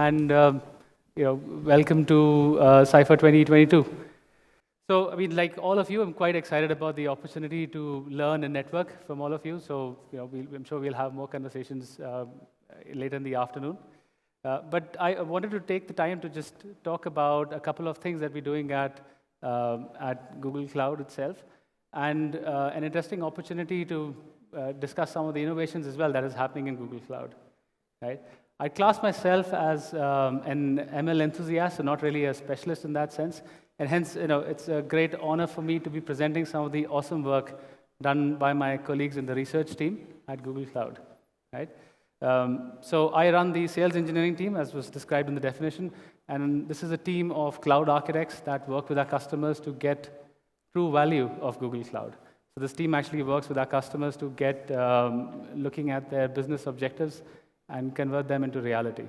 and welcome to Cypher 2022. So, I mean, like all of you, I'm quite excited about the opportunity to learn and network from all of you. So, I'm sure we'll have more conversations later in the afternoon. But I wanted to take the time to just talk about a couple of things that we're doing at Google Cloud itself, and an interesting opportunity to discuss some of the innovations as well that is happening in Google Cloud. Right? I class myself as an ML enthusiast, so not really a specialist in that sense, and hence, it's a great honor for me to be presenting some of the awesome work done by my colleagues in the research team at Google Cloud. Right? So I run the sales engineering team, as was described in the definition, and this is a team of cloud architects that work with our customers to get true value of Google Cloud. So this team actually works with our customers to get looking at their business objectives and convert them into reality.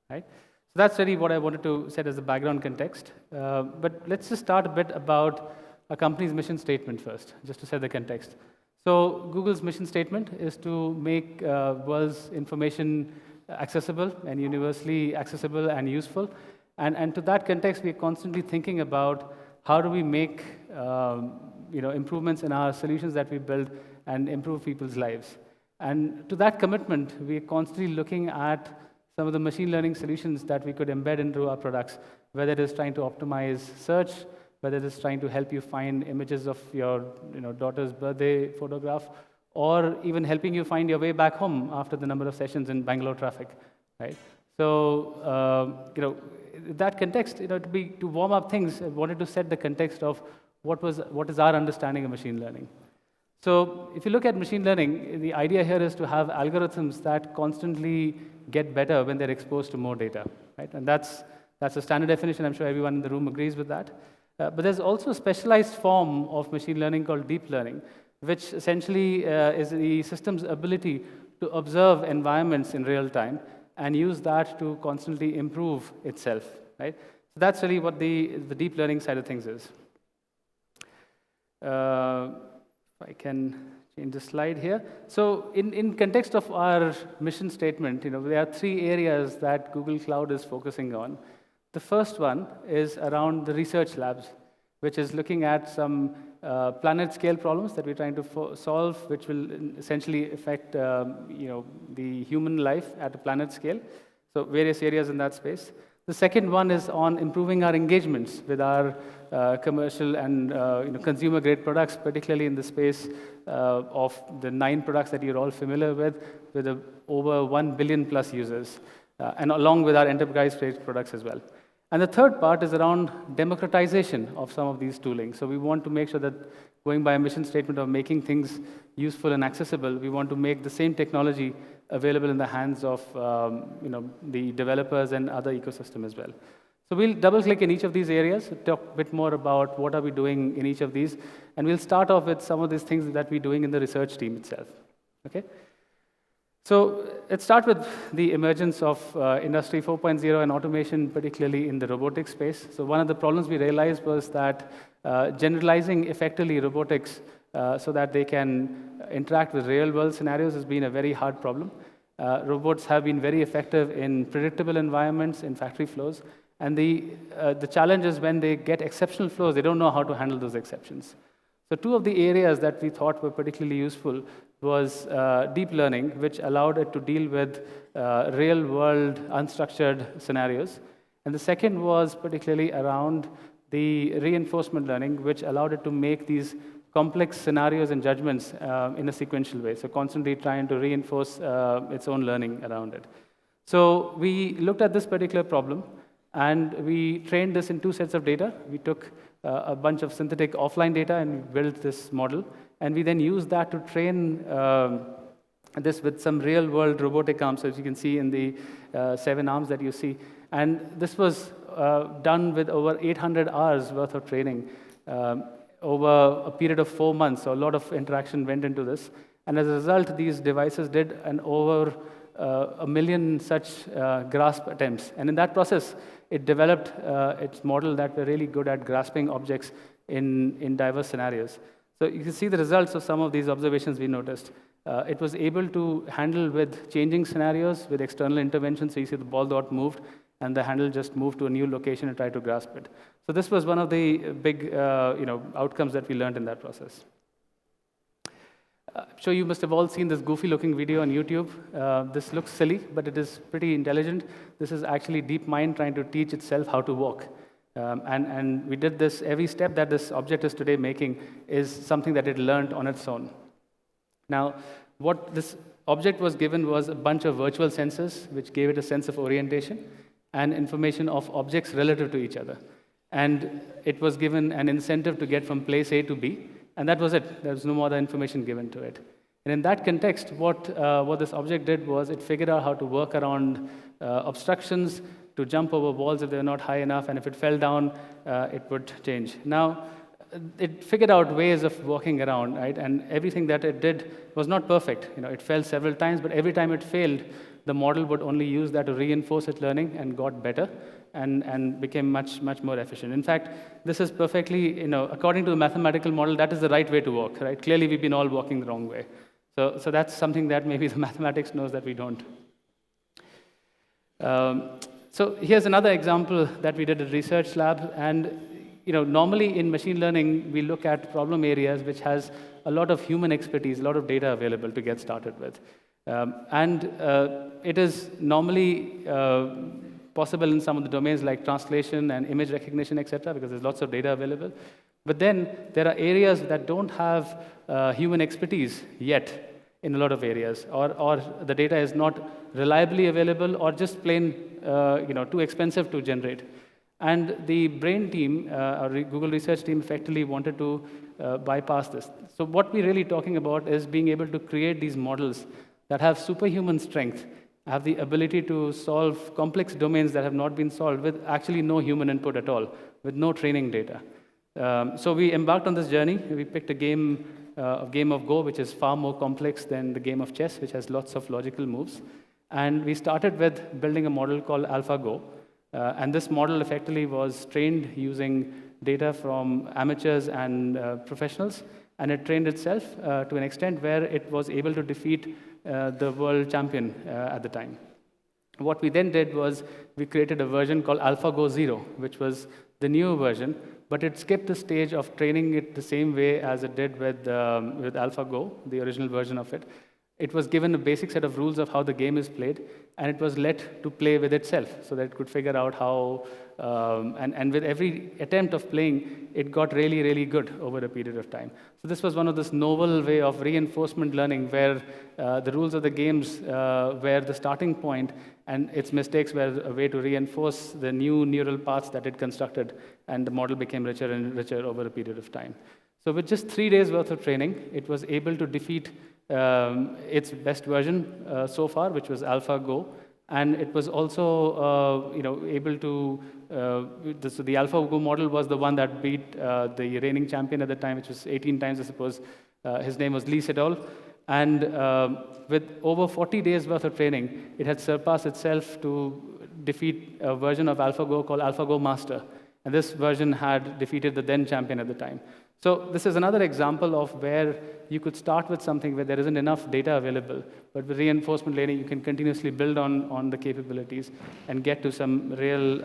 Right? So that's really what I wanted to set as the background context. But let's just start a bit about a company's mission statement first, just to set the context. So Google's mission statement is to make world's information accessible and universally accessible and useful. And to that context, we're constantly thinking about how do we make improvements in our solutions that we build and improve people's lives. And to that commitment, we're constantly looking at some of the machine learning solutions that we could embed into our products, whether it is trying to optimize search, whether it is trying to help you find images of your daughter's birthday photograph, or even helping you find your way back home after the number of sessions in Bangalore traffic. Right? So, that context, to warm up things, I wanted to set the context of what is our understanding of machine learning. So if you look at machine learning, the idea here is to have algorithms that constantly get better when they're exposed to more data. Right? And that's a standard definition. I'm sure everyone in the room agrees with that. But there's also a specialized form of machine learning called deep learning, which essentially is the system's ability to observe environments in real time and use that to constantly improve itself. Right? So that's really what the deep learning side of things is. If I can change the slide here. So in context of our mission statement, there are three areas that Google Cloud is focusing on. The first one is around the research labs, which is looking at some planet scale problems that we're trying to solve, which will essentially affect the human life at a planet scale. So various areas in that space. The second one is on improving our engagements with our commercial and consumer-grade products, particularly in the space of the 9 products that you're all familiar with over 1 billion plus users, and along with our enterprise-grade products as well. And the third part is around democratization of some of these tooling. So we want to make sure that, going by a mission statement of making things useful and accessible, we want to make the same technology available in the hands of the developers and other ecosystem as well. So we'll double-click in each of these areas, talk a bit more about what are we doing in each of these, and we'll start off with some of these things that we're doing in the research team itself. Okay? So let's start with the emergence of Industry 4.0 and automation, particularly in the robotics space. So one of the problems we realized was that generalizing effectively robotics so that they can interact with real-world scenarios has been a very hard problem. Robots have been very effective in predictable environments, in factory flows, and the challenge is when they get exceptional flows, they don't know how to handle those exceptions. So two of the areas that we thought were particularly useful was deep learning, which allowed it to deal with real-world unstructured scenarios. And the second was particularly around the reinforcement learning, which allowed it to make these complex scenarios and judgments in a sequential way, so constantly trying to reinforce its own learning around it. So we looked at this particular problem, and we trained this in 2 sets of data. We took a bunch of synthetic offline data and we built this model. And we then used that to train this with some real-world robotic arms, as you can see in the 7 arms that you see. And this was done with over 800 hours worth of training over a period of 4 months. So a lot of interaction went into this. And as a result, these devices did over 1 million such grasp attempts. And in that process, it developed its model that were really good at grasping objects in diverse scenarios. So you can see the results of some of these observations we noticed. It was able to handle with changing scenarios with external intervention. So you see the ball dot moved, and the handle just moved to a new location and tried to grasp it. So this was one of the big outcomes that we learned in that process. I'm sure you must have all seen this goofy-looking video on YouTube. This looks silly, but it is pretty intelligent. This is actually DeepMind trying to teach itself how to walk. And we did this. Every step that this object is today making is something that it learned on its own. Now, what this object was given was a bunch of virtual sensors, which gave it a sense of orientation and information of objects relative to each other. And it was given an incentive to get from place A to B, and that was it. There was no more other information given to it. And in that context, what this object did was it figured out how to work around obstructions, to jump over walls if they were not high enough, and if it fell down, it would change. Now, it figured out ways of walking around, right? And everything that it did was not perfect. It fell several times, but every time it failed, the model would only use that to reinforce its learning and got better and became much, much more efficient. In fact, this is perfectly, according to the mathematical model, that is the right way to walk, right? Clearly, we've been all walking the wrong way. So that's something that maybe the mathematics knows that we don't. So here's another example that we did at Research Lab. And normally in machine learning, we look at problem areas which has a lot of human expertise, a lot of data available to get started with. It is normally possible in some of the domains like translation and image recognition, etc., because there's lots of data available. But then there are areas that don't have human expertise yet in a lot of areas, or the data is not reliably available, or just plain too expensive to generate. And the brain team, our Google research team, effectively wanted to bypass this. So what we're really talking about is being able to create these models that have superhuman strength, have the ability to solve complex domains that have not been solved with actually no human input at all, with no training data. So we embarked on this journey. We picked a game of Go, which is far more complex than the game of chess, which has lots of logical moves. And we started with building a model called AlphaGo. And this model effectively was trained using data from amateurs and professionals. And it trained itself to an extent where it was able to defeat the world champion at the time. What we then did was we created a version called AlphaGo 0, which was the newer version, but it skipped the stage of training it the same way as it did with AlphaGo, the original version of it. It was given a basic set of rules of how the game is played, and it was let to play with itself so that it could figure out how, and with every attempt of playing, it got really, really good over a period of time. So this was one of this novel way of reinforcement learning where the rules of the games were the starting point, and its mistakes were a way to reinforce the new neural paths that it constructed, and the model became richer and richer over a period of time. So with just 3 days worth of training, it was able to defeat its best version so far, which was AlphaGo, and it was also able to. So the AlphaGo model was the one that beat the reigning champion at the time, which was 18 times, I suppose. His name was Lee Sedol, and with over 40 days worth of training, it had surpassed itself to defeat a version of AlphaGo called AlphaGo Master, and this version had defeated the then champion at the time. So this is another example of where you could start with something where there isn't enough data available, but with reinforcement learning, you can continuously build on the capabilities and get to some real,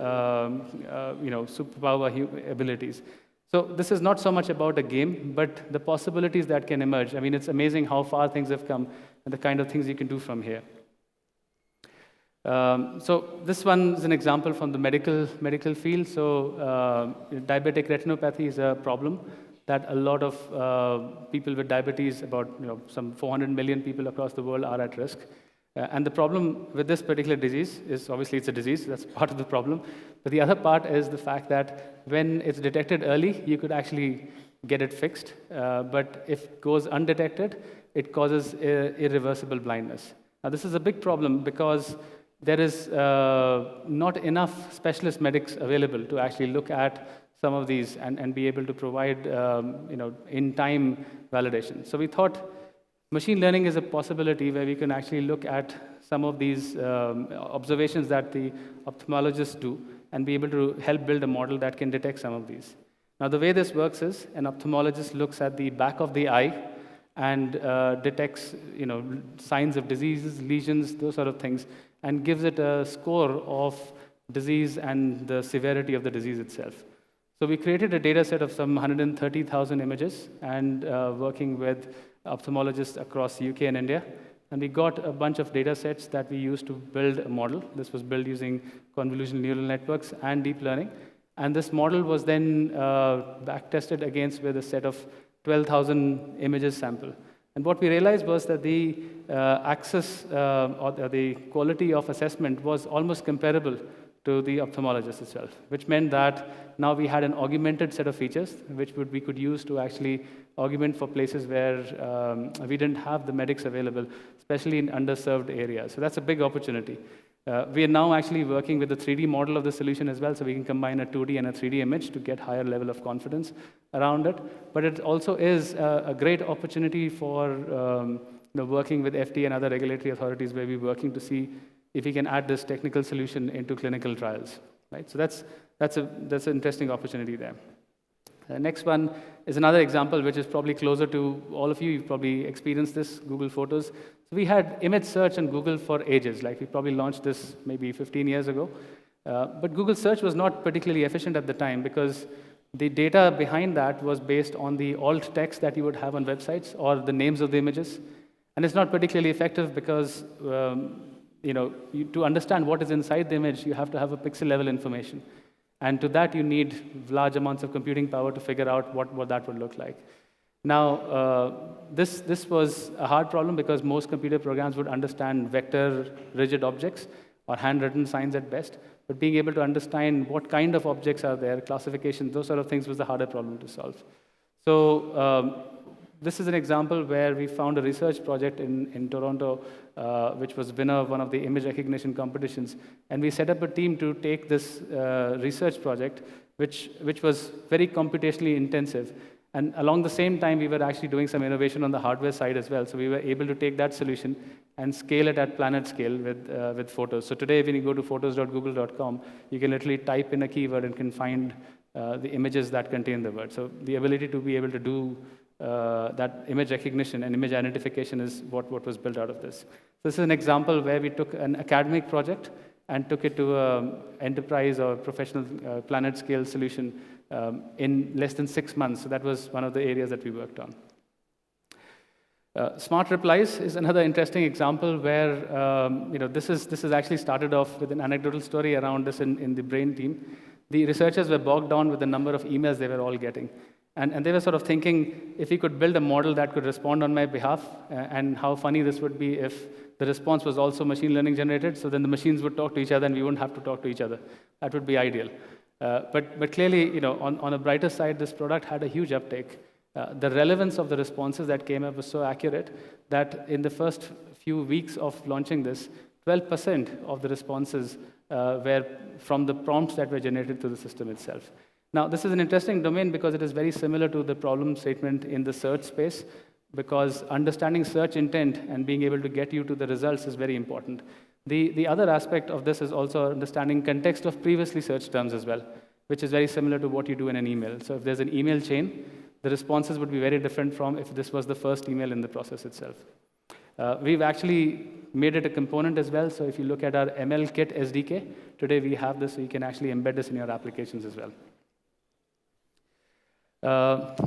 superpower abilities. So this is not so much about a game, but the possibilities that can emerge. I mean, it's amazing how far things have come and the kind of things you can do from here. So this one is an example from the medical field. So diabetic retinopathy is a problem that a lot of people with diabetes, about some 400 million people across the world, are at risk. And the problem with this particular disease is, obviously, it's a disease. That's part of the problem. But the other part is the fact that when it's detected early, you could actually get it fixed. But if it goes undetected, it causes irreversible blindness. Now, this is a big problem because there is not enough specialist medics available to actually look at some of these and be able to provide in-time validation. So we thought machine learning is a possibility where we can actually look at some of these observations that the ophthalmologists do and be able to help build a model that can detect some of these. Now, the way this works is an ophthalmologist looks at the back of the eye and detects signs of diseases, lesions, those sort of things, and gives it a score of disease and the severity of the disease itself. So we created a data set of some 130,000 images and working with ophthalmologists across UK and India. And we got a bunch of data sets that we used to build a model. This was built using convolutional neural networks and deep learning. And this model was then back-tested against with a set of 12,000 images sample. And what we realized was that the access or the quality of assessment was almost comparable to the ophthalmologist itself, which meant that now we had an augmented set of features which we could use to actually augment for places where we didn't have the medics available, especially in underserved areas. So that's a big opportunity. We are now actually working with the 3D model of the solution as well, so we can combine a 2D and a 3D image to get higher level of confidence around it. But it also is a great opportunity for working with FD and other regulatory authorities where we're working to see if we can add this technical solution into clinical trials. Right? So that's an interesting opportunity there. The next one is another example which is probably closer to all of you. You've probably experienced this, Google Photos. So we had image search on Google for ages. Like we probably launched this maybe 15 years ago. But Google search was not particularly efficient at the time because the data behind that was based on the alt text that you would have on websites or the names of the images. And it's not particularly effective because to understand what is inside the image, you have to have a pixel level information. And to that, you need large amounts of computing power to figure out what that would look like. Now, this was a hard problem because most computer programs would understand vector rigid objects or handwritten signs at best. But being able to understand what kind of objects are there, classification, those sort of things was the harder problem to solve. So this is an example where we found a research project in Toronto, which was winner of one of the image recognition competitions. And we set up a team to take this research project, which was very computationally intensive. And along the same time, we were actually doing some innovation on the hardware side as well. So we were able to take that solution and scale it at planet scale with photos. So today, when you go to photos.google.com, you can literally type in a keyword and can find the images that contain the word. So the ability to be able to do that image recognition and image identification is what was built out of this. This is an example where we took an academic project and took it to an enterprise or professional planet scale solution in less than 6 months. So that was one of the areas that we worked on. Smart replies is another interesting example where this is actually started off with an anecdotal story around this in the brain team. The researchers were bogged down with the number of emails they were all getting. And they were sort of thinking, if we could build a model that could respond on my behalf, and how funny this would be if the response was also machine learning generated, so then the machines would talk to each other and we wouldn't have to talk to each other. That would be ideal. But clearly, on a brighter side, this product had a huge uptake. The relevance of the responses that came up was so accurate that in the first few weeks of launching this, 12% of the responses were from the prompts that were generated through the system itself. Now, this is an interesting domain because it is very similar to the problem statement in the search space, because understanding search intent and being able to get you to the results is very important. The other aspect of this is also understanding context of previously searched terms as well, which is very similar to what you do in an email. So if there's an email chain, the responses would be very different from if this was the first email in the process itself. We've actually made it a component as well. So if you look at our ML Kit SDK, today we have this, so you can actually embed this in your applications as well.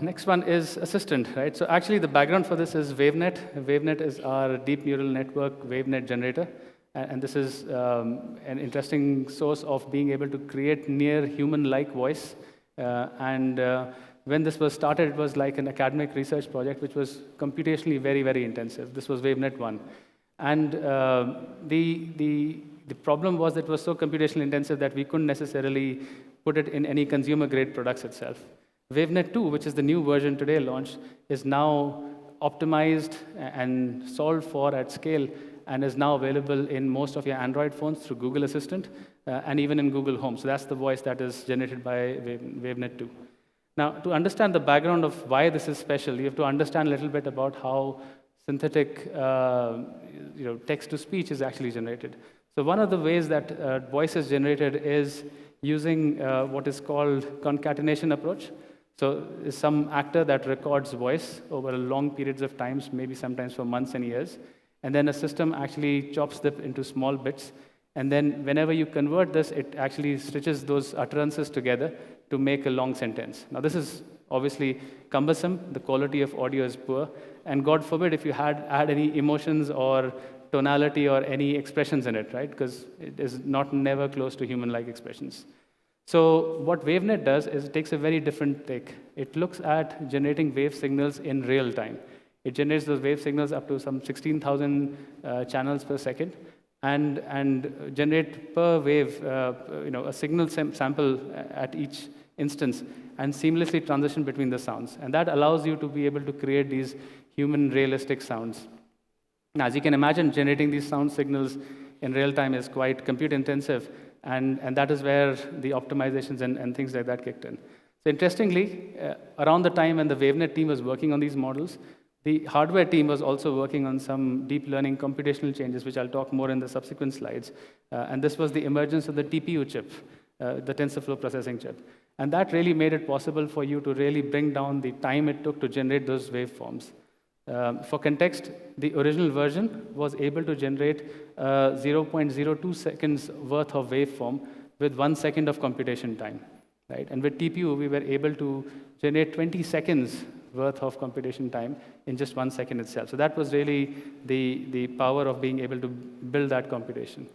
Next one is Assistant, right? So actually the background for this is Wavenet. Wavenet is our deep neural network Wavenet generator. And this is an interesting source of being able to create near human-like voice. When this was started, it was like an academic research project, which was computationally very, very intensive. This was Wavenet 1. And the problem was that it was so computationally intensive that we couldn't necessarily put it in any consumer-grade products itself. Wavenet 2, which is the new version today launched, is now optimized and solved for at scale and is now available in most of your Android phones through Google Assistant and even in Google Home. So that's the voice that is generated by Wavenet 2. Now, to understand the background of why this is special, you have to understand a little bit about how synthetic text-to-speech is actually generated. So one of the ways that voice is generated is using what is called concatenation approach. So it's some actor that records voice over long periods of times, maybe sometimes for months and years, and then a system actually chops them into small bits And then whenever you convert this, it actually stitches those utterances together to make a long sentence. Now, this is obviously cumbersome. The quality of audio is poor. And God forbid if you had any emotions or tonality or any expressions in it, right? Because it is never close to human-like expressions. So what Wavenet does is it takes a very different take. It looks at generating wave signals in real time. It generates those wave signals up to some 16,000 channels per second, and generate per wave a signal sample at each instance, and seamlessly transition between the sounds. And that allows you to be able to create these human realistic sounds. Now, as you can imagine, generating these sound signals in real time is quite compute intensive, and that is where the optimizations and things like that kicked in. So interestingly, around the time when the Wavenet team was working on these models, the hardware team was also working on some deep learning computational changes, which I'll talk more in the subsequent slides. And this was the emergence of the TPU chip, the TensorFlow processing chip. And that really made it possible for you to really bring down the time it took to generate those waveforms. For context, the original version was able to generate 0.02 seconds worth of waveform with 1 second of computation time. Right? And with TPU, we were able to generate 20 seconds worth of computation time in just 1 second itself. So that was really the power of being able to build that computation.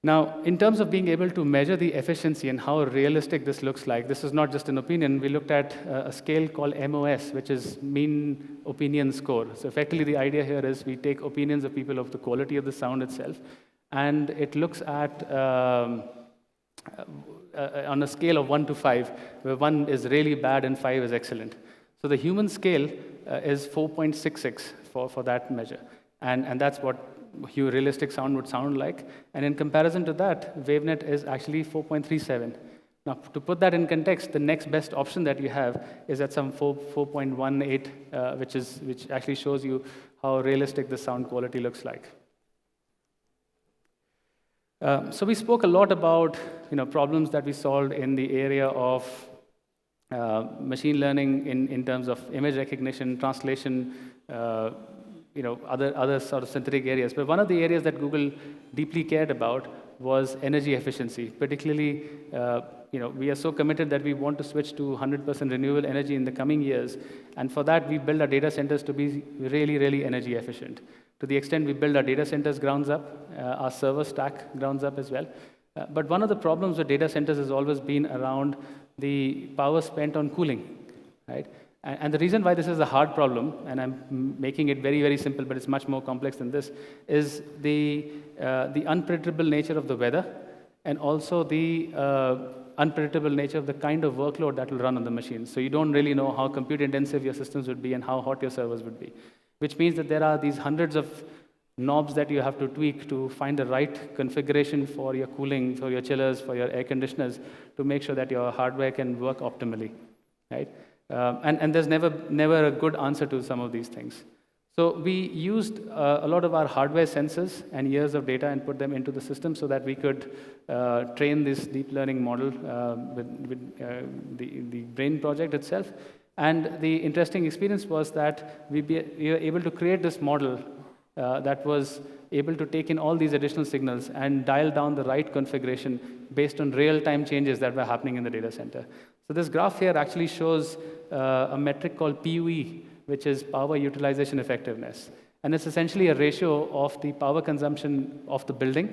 Now, in terms of being able to measure the efficiency and how realistic this looks like, this is not just an opinion. We looked at a scale called MOS, which is mean opinion score. So effectively, the idea here is we take opinions of people of the quality of the sound itself, and it looks at on a scale of 1 to 5, where 1 is really bad and 5 is excellent. So the human scale is 4.66 for that measure. And that's what realistic sound would sound like. And in comparison to that, Wavenet is actually 4.37. Now, to put that in context, the next best option that you have is at some 4.18, which actually shows you how realistic the sound quality looks like. So we spoke a lot about problems that we solved in the area of machine learning in terms of image recognition, translation, other sort of synthetic areas. But one of the areas that Google deeply cared about was energy efficiency. Particularly, we are so committed that we want to switch to 100% renewable energy in the coming years. And for that, we build our data centers to be really, really energy efficient. To the extent we build our data centers grounds up, our server stack grounds up as well. But one of the problems with data centers has always been around the power spent on cooling, right? And the reason why this is a hard problem, and I'm making it very, very simple, but it's much more complex than this, is the unpredictable nature of the weather, and also the unpredictable nature of the kind of workload that will run on the machine. So you don't really know how compute intensive your systems would be and how hot your servers would be, which means that there are these hundreds of knobs that you have to tweak to find the right configuration for your cooling, for your chillers, for your air conditioners, to make sure that your hardware can work optimally, right? And there's never a good answer to some of these things. So we used a lot of our hardware sensors and years of data and put them into the system so that we could train this deep learning model with the brain project itself. And the interesting experience was that we were able to create this model that was able to take in all these additional signals and dial down the right configuration based on real-time changes that were happening in the data center. So this graph here actually shows a metric called PUE, which is power utilization effectiveness. And it's essentially a ratio of the power consumption of the building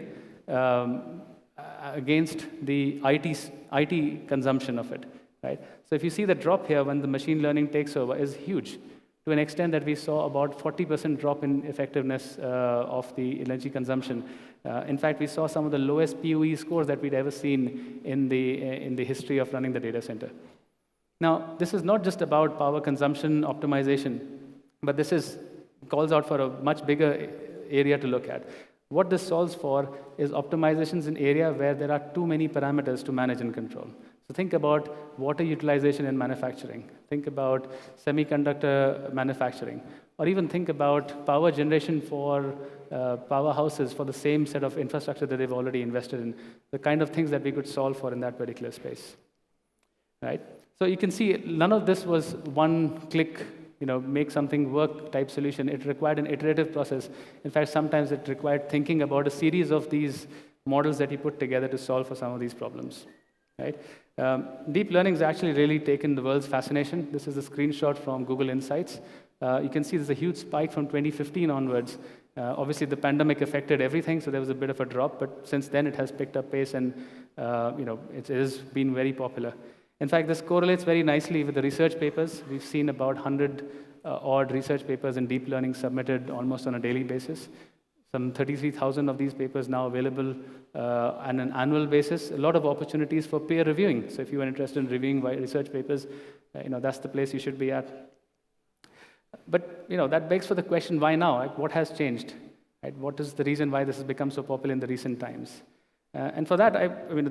against the IT consumption of it, right? So if you see the drop here when the machine learning takes over is huge, to an extent that we saw about 40% drop in effectiveness of the energy consumption. In fact, we saw some of the lowest PUE scores that we'd ever seen in the history of running the data center. Now, this is not just about power consumption optimization, but this calls out for a much bigger area to look at. What this solves for is optimizations in area where there are too many parameters to manage and control. So think about water utilization in manufacturing. Think about semiconductor manufacturing. Or even think about power generation for powerhouses for the same set of infrastructure that they've already invested in. The kind of things that we could solve for in that particular space, right? So you can see none of this was one-click make something work type solution, it required an iterative process. In fact, sometimes it required thinking about a series of these models that you put together to solve for some of these problems, right? Deep learning has actually really taken the world's fascination. This is a screenshot from Google Insights. You can see there's a huge spike from 2015 onwards. Obviously, the pandemic affected everything, so there was a bit of a drop, but since then it has picked up pace, and it has been very popular. In fact, this correlates very nicely with the research papers. We've seen about 100 odd research papers in deep learning submitted almost on a daily basis. Some 33,000 of these papers now available on an annual basis. A lot of opportunities for peer reviewing. So if you are interested in reviewing research papers, that's the place you should be at. But that begs for the question, why now? Like, what has changed? Right? What is the reason why this has become so popular in the recent times? And for that,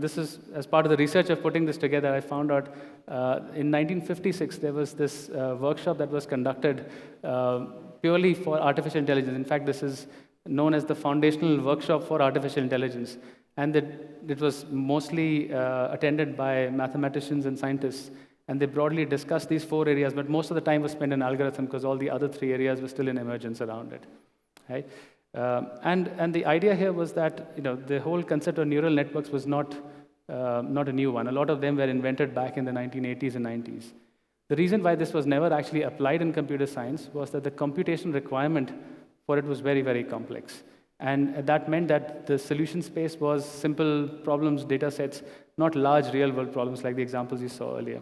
this is as part of the research of putting this together, I found out in 1956 there was this workshop that was conducted purely for artificial intelligence. In fact, this is known as the Foundational Workshop for Artificial Intelligence. And it was mostly attended by mathematicians and scientists. And they broadly discussed these 4 areas, but most of the time was spent in algorithm because all the other 3 areas were still in emergence around it. Right? And the idea here was that the whole concept of neural networks was not a new one. A lot of them were invented back in the 1980s and 90s. The reason why this was never actually applied in computer science was that the computation requirement for it was very, very complex. And that meant that the solution space was simple problems, data sets, not large real-world problems like the examples you saw earlier.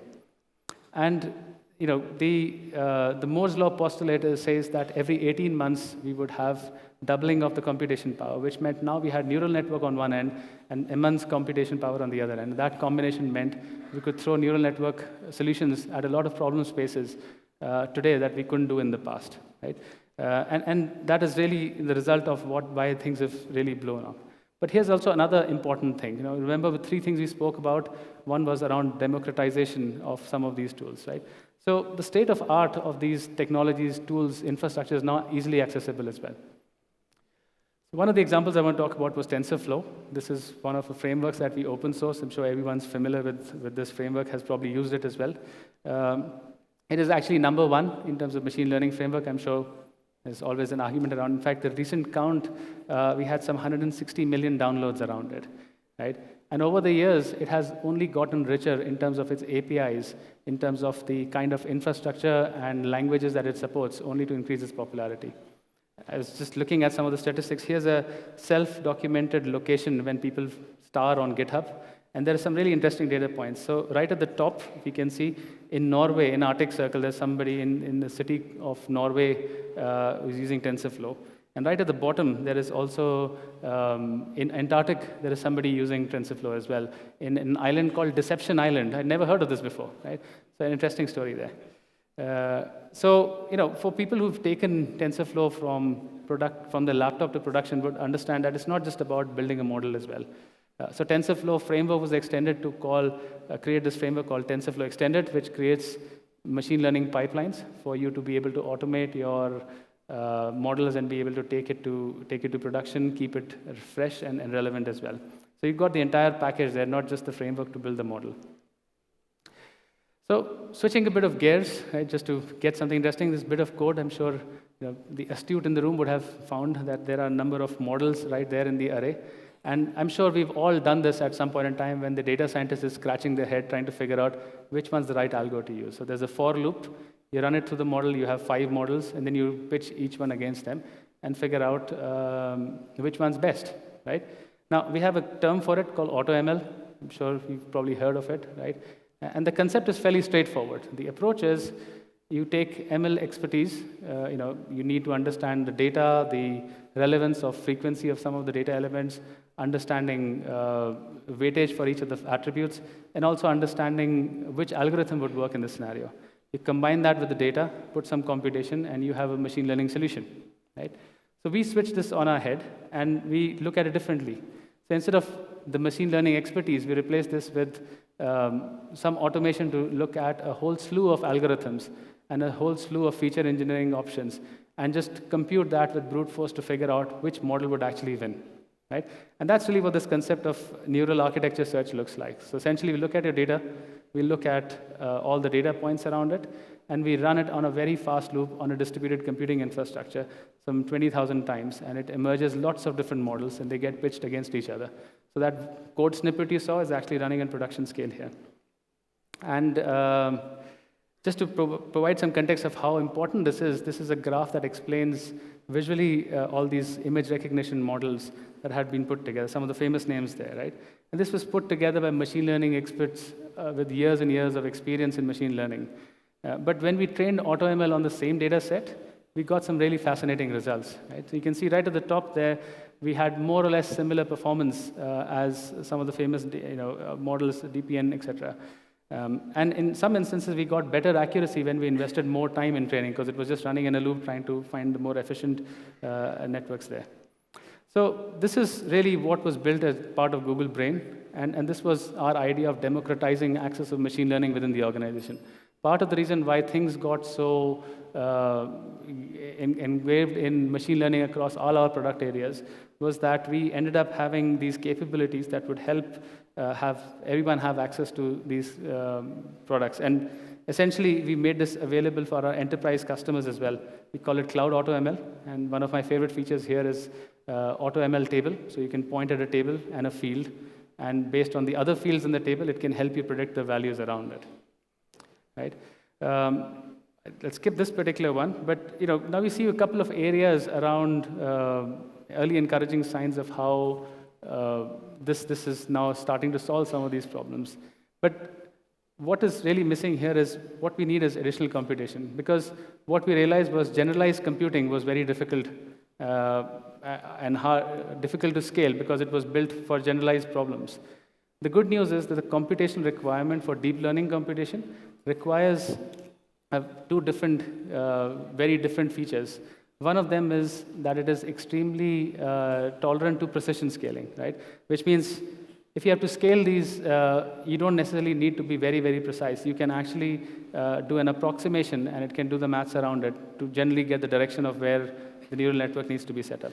And the Moore's law postulator says that every 18 months we would have doubling of the computation power, which meant now we had neural network on one end and immense computation power on the other end. That combination meant we could throw neural network solutions at a lot of problem spaces today that we couldn't do in the past, right? And that is really the result of why things have really blown up. But here's also another important thing. Remember the 3 things we spoke about? One was around democratization of some of these tools, right? So the state of art of these technologies, tools, infrastructure is not easily accessible as well. So one of the examples I want to talk about was TensorFlow. This is one of the frameworks that we open source. I'm sure everyone's familiar with this framework, has probably used it as well. It is actually number 1 in terms of machine learning framework. I'm sure there's always an argument around. In fact, the recent count, we had some 160 million downloads around it, right? And over the years, it has only gotten richer in terms of its APIs, in terms of the kind of infrastructure and languages that it supports, only to increase its popularity. I was just looking at some of the statistics. Here's a self-documented location when people star on GitHub. And there are some really interesting data points. So right at the top, you can see in Norway, in Arctic Circle, there's somebody in the city of Norway who's using TensorFlow. And right at the bottom, there is also, in Antarctic, there is somebody using TensorFlow as well, in an island called Deception Island. I'd never heard of this before, right? So an interesting story there. For people who've taken TensorFlow from the laptop to production would understand that it's not just about building a model as well. So TensorFlow framework was extended to create this framework called TensorFlow Extended, which creates machine learning pipelines for you to be able to automate your models and be able to take it to production, keep it fresh and relevant as well. So you've got the entire package there, not just the framework to build the model. So switching a bit of gears, right, just to get something interesting, this bit of code, I'm sure the astute in the room would have found that there are a number of models right there in the array. And I'm sure we've all done this at some point in time when the data scientist is scratching their head trying to figure out which one's the right algo to use. So there's a for loop. You run it through the model. You have 5 models, and then you pitch each one against them and figure out which one's best, right? Now, we have a term for it called AutoML. I'm sure you've probably heard of it, right? And the concept is fairly straightforward. The approach is you take ML expertise. You need to understand the data, the relevance of frequency of some of the data elements, understanding weightage for each of the attributes, and also understanding which algorithm would work in this scenario. You combine that with the data, put some computation, and you have a machine learning solution, right? So we switch this on our head, and we look at it differently. So instead of the machine learning expertise, we replace this with some automation to look at a whole slew of algorithms and a whole slew of feature engineering options, and just compute that with brute force to figure out which model would actually win, right? And that's really what this concept of neural architecture search looks like. So essentially, we look at your data, we look at all the data points around it, and we run it on a very fast loop on a distributed computing infrastructure, some 20,000 times, and it emerges lots of different models, and they get pitched against each other. So that code snippet you saw is actually running in production scale here. And just to provide some context of how important this is a graph that explains visually all these image recognition models that had been put together, some of the famous names there, right? And this was put together by machine learning experts with years and years of experience in machine learning. But when we trained AutoML on the same data set, we got some really fascinating results, right? So you can see right at the top there, we had more or less similar performance as some of the famous models, DPN, etc. And in some instances, we got better accuracy when we invested more time in training because it was just running in a loop trying to find the more efficient networks there. So this is really what was built as part of Google Brain, and this was our idea of democratizing access of machine learning within the organization. Part of the reason why things got so engraved in machine learning across all our product areas was that we ended up having these capabilities that would help everyone have access to these products. And essentially, we made this available for our enterprise customers as well. We call it Cloud AutoML, and one of my favorite features here is AutoML table. So you can point at a table and a field, and based on the other fields in the table, it can help you predict the values around it. Right? Let's skip this particular one, but now we see a couple of areas around early encouraging signs of how this is now starting to solve some of these problems. But what is really missing here is what we need is additional computation, because what we realized was generalized computing was very difficult and difficult to scale because it was built for generalized problems. The good news is that the computational requirement for deep learning computation requires two different, very different features. One of them is that it is extremely tolerant to precision scaling, right? Which means if you have to scale these, you don't necessarily need to be very, very precise. You can actually do an approximation, and it can do the maths around it to generally get the direction of where the neural network needs to be set up.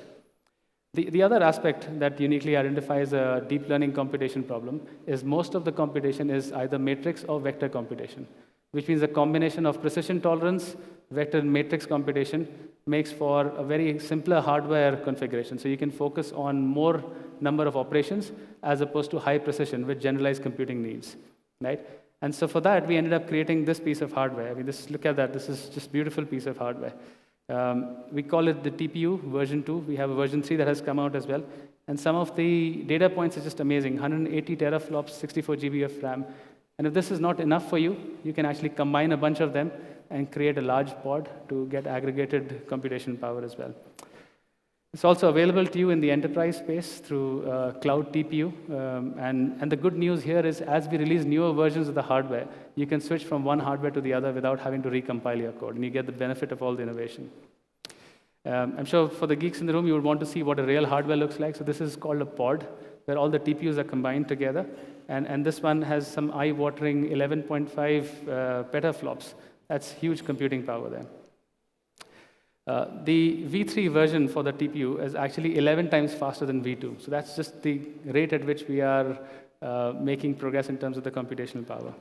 The other aspect that uniquely identifies a deep learning computation problem is most of the computation is either matrix or vector computation, which means a combination of precision tolerance, vector and matrix computation makes for a very simpler hardware configuration. So you can focus on more number of operations as opposed to high precision, which generalized computing needs, right? And so for that, we ended up creating this piece of hardware. I mean, look at that. This is just a beautiful piece of hardware. We call it the TPU version 2. We have a version 3 that has come out as well. And some of the data points are just amazing. 180 teraflops, 64 GB of RAM. And if this is not enough for you, you can actually combine a bunch of them and create a large pod to get aggregated computation power as well. It's also available to you in the enterprise space through Cloud TPU. And the good news here is as we release newer versions of the hardware, you can switch from one hardware to the other without having to recompile your code, and you get the benefit of all the innovation. I'm sure for the geeks in the room, you would want to see what a real hardware looks like. So this is called a pod, where all the TPUs are combined together. And this one has some eye-watering 11.5 petaflops. That's huge computing power there. The V3 version for the TPU is actually 11 times faster than V2. So that's just the rate at which we are making progress in terms of the computational power.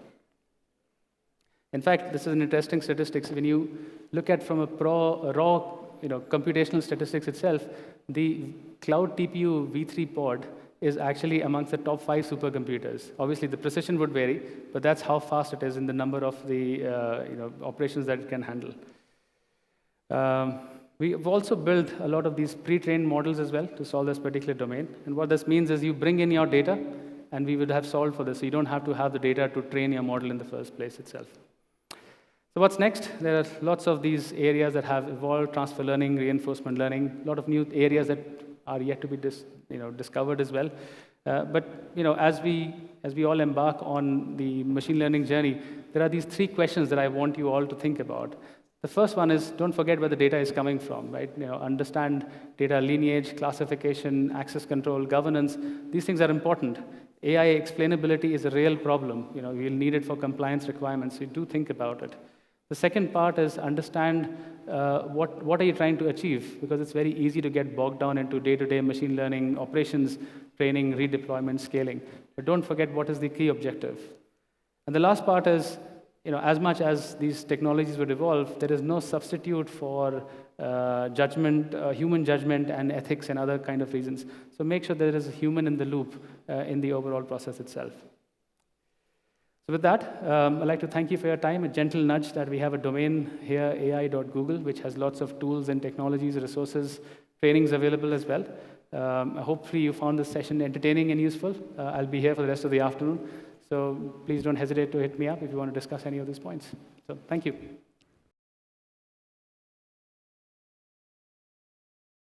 In fact, this is an interesting statistics. When you look at from a raw computational statistics itself, the Cloud TPU V3 pod is actually amongst the top 5 supercomputers. Obviously, the precision would vary, but that's how fast it is in the number of the operations that it can handle. We've also built a lot of these pre-trained models as well to solve this particular domain. And what this means is you bring in your data, and we would have solved for this. So you don't have to have the data to train your model in the first place itself. So what's next? There are lots of these areas that have evolved: transfer learning, reinforcement learning, a lot of new areas that are yet to be discovered as well. But as we all embark on the machine learning journey, there are these 3 questions that I want you all to think about. The first one is, don't forget where the data is coming from, right? Understand data lineage, classification, access control, governance. These things are important. AI explainability is a real problem. We'll need it for compliance requirements, so do think about it. The second part is understand what are you trying to achieve, because it's very easy to get bogged down into day-to-day machine learning operations, training, redeployment, scaling. But don't forget what is the key objective. And the last part is, as much as these technologies would evolve, there is no substitute for judgment, human judgment and ethics and other kind of reasons. So make sure there is a human in the loop in the overall process itself. So with that, I'd like to thank you for your time. A gentle nudge that we have a domain here, ai.google, which has lots of tools and technologies, resources, trainings available as well. Hopefully you found this session entertaining and useful. I'll be here for the rest of the afternoon. So please don't hesitate to hit me up if you want to discuss any of these points. So thank you.